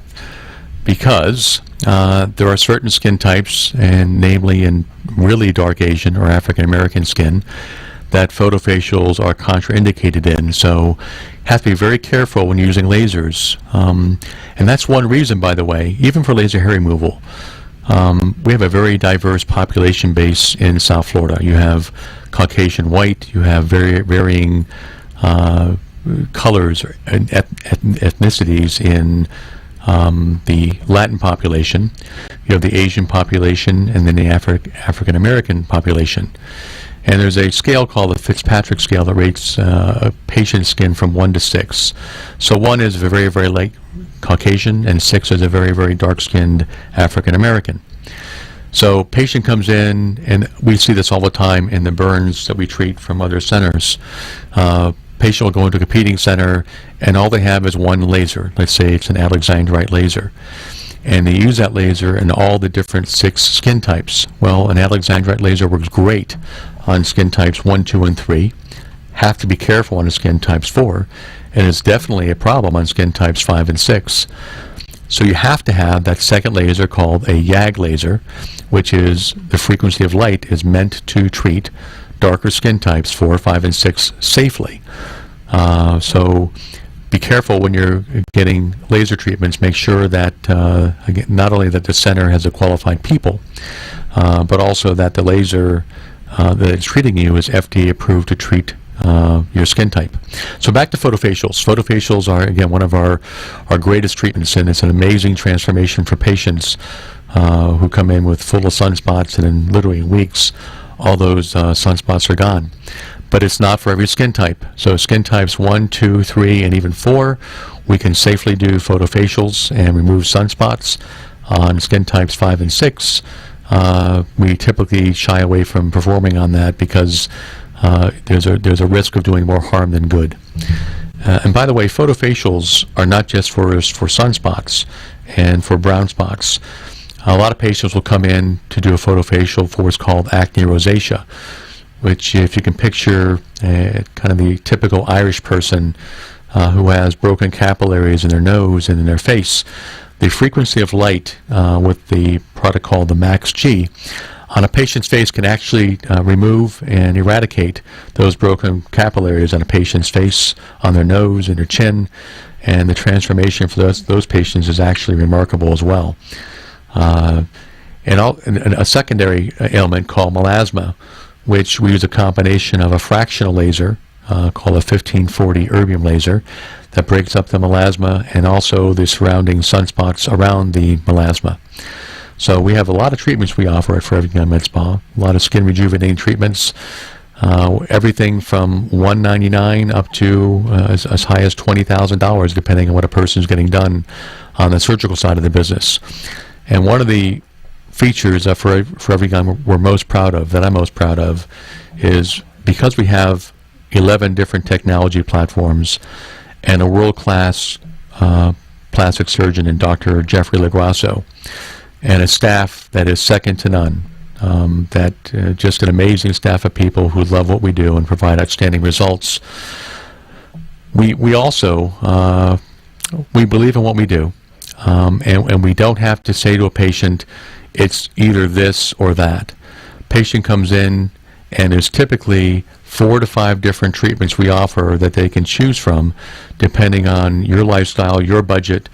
Speaker 3: because there are certain skin types, and namely in really dark Asian or African American skin, that photofacials are contraindicated in. So you have to be very careful when using lasers. And that's one reason, by the way, even for laser hair removal. We have a very diverse population base in South Florida. You have Caucasian white, you have varying colors and ethnicities in the Latin population. You have the Asian population, and then the African American population. And there's a scale called the Fitzpatrick scale that rates a patient's skin from 1 to 6. So 1 is a very, very light Caucasian, and 6 is a very, very dark-skinned African American. So patient comes in, and we see this all the time in the burns that we treat from other centers. Patient will go into a competing center, and all they have is one laser. Let's say it's an alexandrite laser. And they use that laser in all the different 6 skin types. Well, an alexandrite laser works great on skin types 1, 2, and 3. Have to be careful on the skin types 4. And it's definitely a problem on skin types 5 and 6. So you have to have that second laser called a YAG laser, which is the frequency of light is meant to treat darker skin types 4, 5, and 6 safely. So be careful when you're getting laser treatments. Make sure that again, not only that the center has a qualified people, but also that the laser that is treating you is FDA approved to treat your skin type. So back to photofacials. Photofacials are, again, one of our greatest treatments, and it's an amazing transformation for patients who come in with full of sunspots, and in literally weeks, all those sunspots are gone. But it's not for every skin type. So skin types 1, 2, 3, and even 4, we can safely do photofacials and remove sunspots. On skin types 5 and 6, we typically shy away from performing on that because there's a risk of doing more harm than good. And by the way, photofacials are not just for sunspots and for brown spots. A lot of patients will come in to do a photofacial for what's called acne rosacea, which, if you can picture kind of the typical Irish person who has broken capillaries in their nose and in their face, the frequency of light with the product called the Max G on a patient's face can actually remove and eradicate those broken capillaries on a patient's face, on their nose and their chin, and the transformation for those patients is actually remarkable as well. And a secondary ailment called melasma, which we use a combination of a fractional laser called a 1540 erbium laser that breaks up the melasma and also the surrounding sunspots around the melasma. So we have a lot of treatments we offer at Forever Young Med Spa, a lot of skin rejuvenating treatments, everything from $199 up to as high as $20,000, depending on what a person's getting done on the surgical side of the business. And one of the features that Forever Young we're most proud of, that I'm most proud of, is because we have 11 different technology platforms and a world-class plastic surgeon in Dr. Jeffrey LaGrasso, and a staff that is second to none, just an amazing staff of people who love what we do and provide outstanding results. We also we believe in what we do, and we don't have to say to a patient, it's either this or that. Patient comes in, and there's typically 4 to 5 different treatments we offer that they can choose from, depending on your lifestyle, your budget.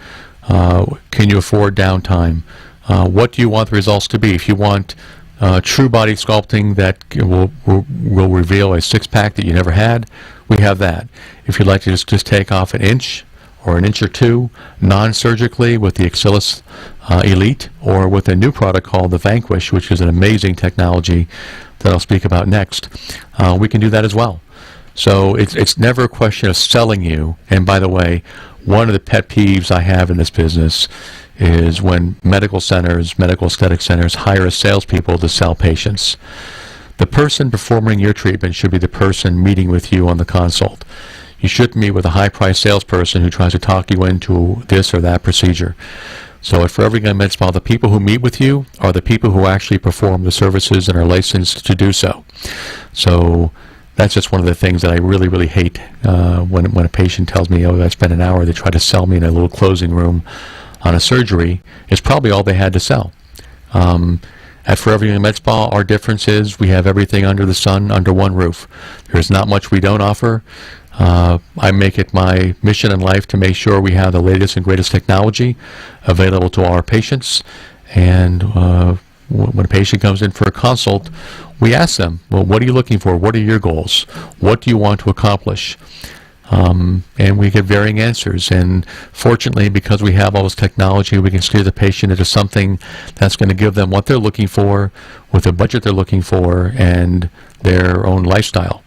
Speaker 3: Can you afford downtime? What do you want the results to be? If you want true body sculpting that will reveal a six-pack that you never had, we have that. If you'd like to just take off an inch or an inch or two non-surgically with the Axillus Elite, or with a new product called the Vanquish, which is an amazing technology that I'll speak about next, we can do that as well. So it's never a question of selling you. And by the way, one of the pet peeves I have in this business is when medical centers, medical aesthetic centers, hire salespeople to sell patients. The person performing your treatment should be the person meeting with you on the consult. You shouldn't meet with a high-priced salesperson who tries to talk you into this or that procedure. So at Forever Young Med Spa, the people who meet with you are the people who actually perform the services and are licensed to do so. So that's just one of the things that I really, really hate when a patient tells me, oh, I spent an hour, they try to sell me in a little closing room on a surgery. It's probably all they had to sell. At Forever Young Med Spa, our difference is we have everything under the sun, under one roof. There's not much we don't offer. I make it my mission in life to make sure we have the latest and greatest technology available to our patients. And when a patient comes in for a consult, we ask them, well, what are you looking for? What are your goals? What do you want to accomplish? And we get varying answers. And fortunately, because we have all this technology, we can steer the patient into something that's going to give them what they're looking for, with the budget they're looking for, and their own lifestyle.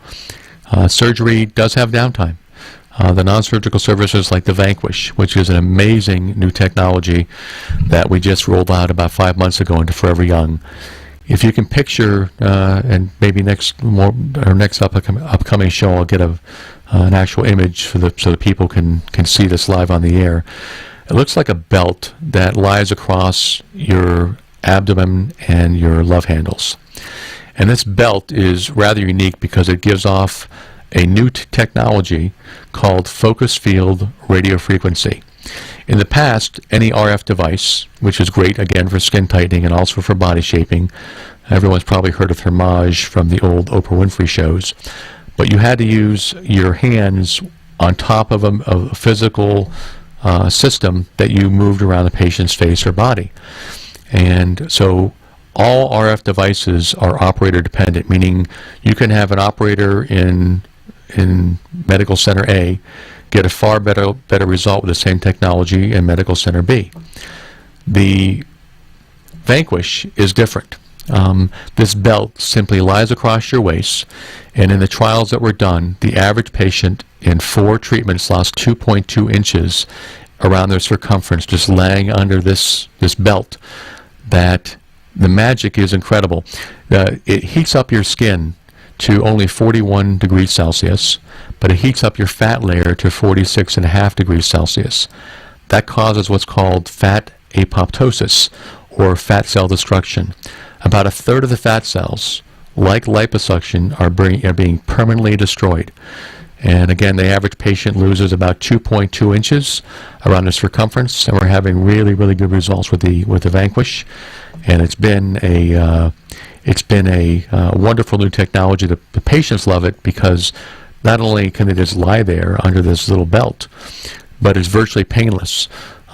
Speaker 3: Surgery does have downtime. The non-surgical services like the Vanquish, which is an amazing new technology that we just rolled out about 5 months ago into Forever Young. If you can picture, and maybe next upcoming show, I'll get an actual image so that people can see this live on the air. It looks like a belt that lies across your abdomen and your love handles. And this belt is rather unique because it gives off a new technology called focus field radio frequency. In the past, any RF device, which is great again for skin tightening and also for body shaping, everyone's probably heard of Thermage from the old Oprah Winfrey shows, but you had to use your hands on top of a physical system that you moved around the patient's face or body. And so all RF devices are operator dependent, meaning you can have an operator in Medical Center A get a far better result with the same technology in Medical Center B. The Vanquish is different. This belt simply lies across your waist, and in the trials that were done, the average patient in 4 treatments lost 2.2 inches around their circumference just laying under this belt. That the magic is incredible. It heats up your skin to only 41 degrees Celsius, but it heats up your fat layer to 46.5 degrees Celsius. That causes what's called fat apoptosis, or fat cell destruction. About a third of the fat cells, like liposuction, are being permanently destroyed. And again, the average patient loses about 2.2 inches around the circumference, and we're having really, really good results with the Vanquish. And it's been a wonderful new technology. The patients love it because not only can they just lie there under this little belt, but it's virtually painless.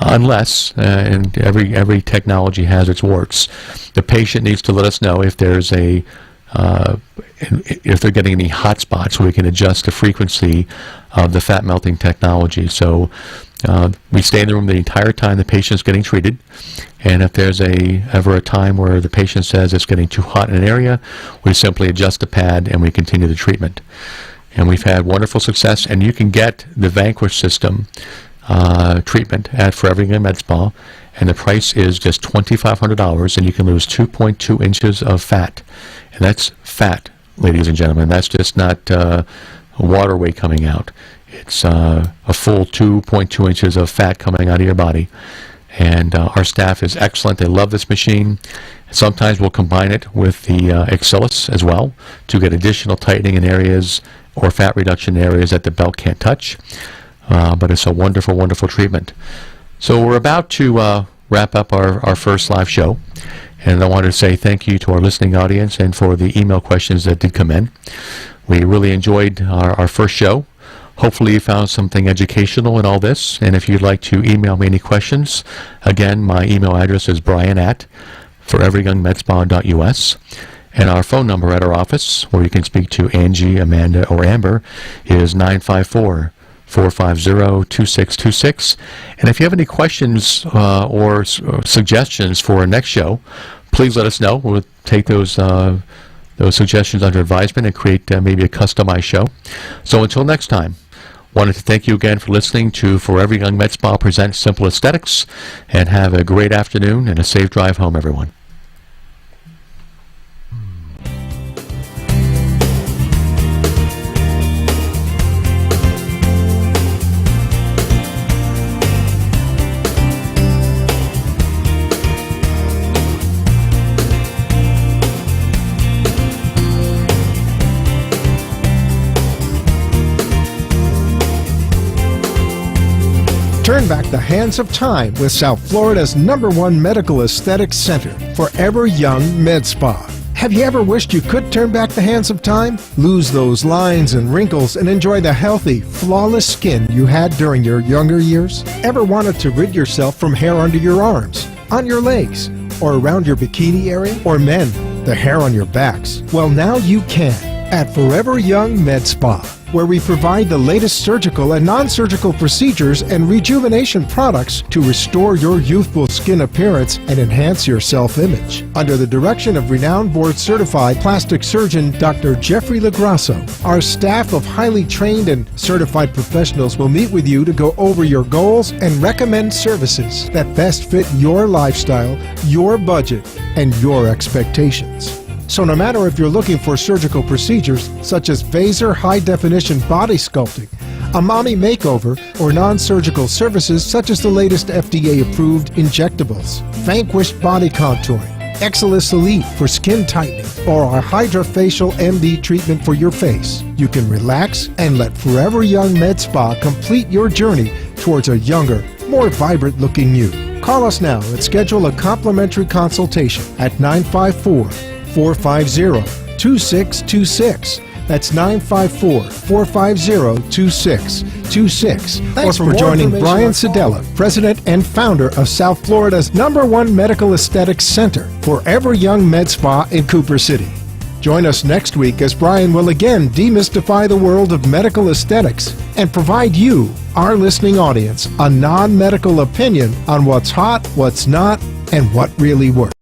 Speaker 3: Unless, and every technology has its warts, the patient needs to let us know if there's if they're getting any hot spots, so we can adjust the frequency of the fat melting technology. So we stay in the room the entire time the patient's getting treated, and if there's ever a time where the patient says it's getting too hot in an area, we simply adjust the pad and we continue the treatment. And we've had wonderful success, and you can get the Vanquish system treatment at Forever Young Med Spa, and the price is just $2,500, and you can lose 2.2 inches of fat. And that's fat, ladies and gentlemen. That's just not water weight coming out. It's a full 2.2 inches of fat coming out of your body. And our staff is excellent. They love this machine. Sometimes we'll combine it with the Axillus as well to get additional tightening in areas or fat reduction in areas that the belt can't touch. But it's a wonderful, wonderful treatment. So we're about to wrap up our first live show. And I wanted to say thank you to our listening audience and for the email questions that did come in. We really enjoyed our first show. Hopefully you found something educational in all this. And if you'd like to email me any questions, again, my email address is brian@foreveryoungmedspa.us. And our phone number at our office, where you can speak to Angie, Amanda, or Amber, is 954-450-2626. And if you have any questions or suggestions for our next show, please let us know. We'll take those those suggestions under advisement and create maybe a customized show. So until next time, wanted to thank you again for listening to Forever Young Med Spa presents Simple Aesthetics, and have a great afternoon and a safe drive home, everyone.
Speaker 2: Turn back the hands of time with South Florida's #1 medical aesthetics center, Forever Young Med Spa. Have you ever wished you could turn back the hands of time? Lose those lines and wrinkles and enjoy the healthy, flawless skin you had during your younger years? Ever wanted to rid yourself from hair under your arms, on your legs, or around your bikini area? Or men, the hair on your backs? Well, now you can at Forever Young Med Spa, where we provide the latest surgical and non-surgical procedures and rejuvenation products to restore your youthful skin appearance and enhance your self-image. Under the direction of renowned board-certified plastic surgeon Dr. Jeffrey Lagrasso, our staff of highly trained and certified professionals will meet with you to go over your goals and recommend services that best fit your lifestyle, your budget, and your expectations. So no matter if you're looking for surgical procedures such as Vaser high-definition body sculpting, a mommy makeover, or non-surgical services such as the latest FDA-approved injectables, Vanquish body contouring, Exilis Elite for skin tightening, or our Hydrafacial MD treatment for your face, you can relax and let Forever Young Med Spa complete your journey towards a younger, more vibrant-looking you. Call us now and schedule a complimentary consultation at 954-450-2626. That's 954-450-2626. Thanks for joining Brian Sidella, President and founder of South Florida's #1 medical aesthetics center, Forever Young Med Spa in Cooper City. Join us next week as Brian will again demystify the world of medical aesthetics and provide you, our listening audience, a non-medical opinion on what's hot, what's not, and what really works.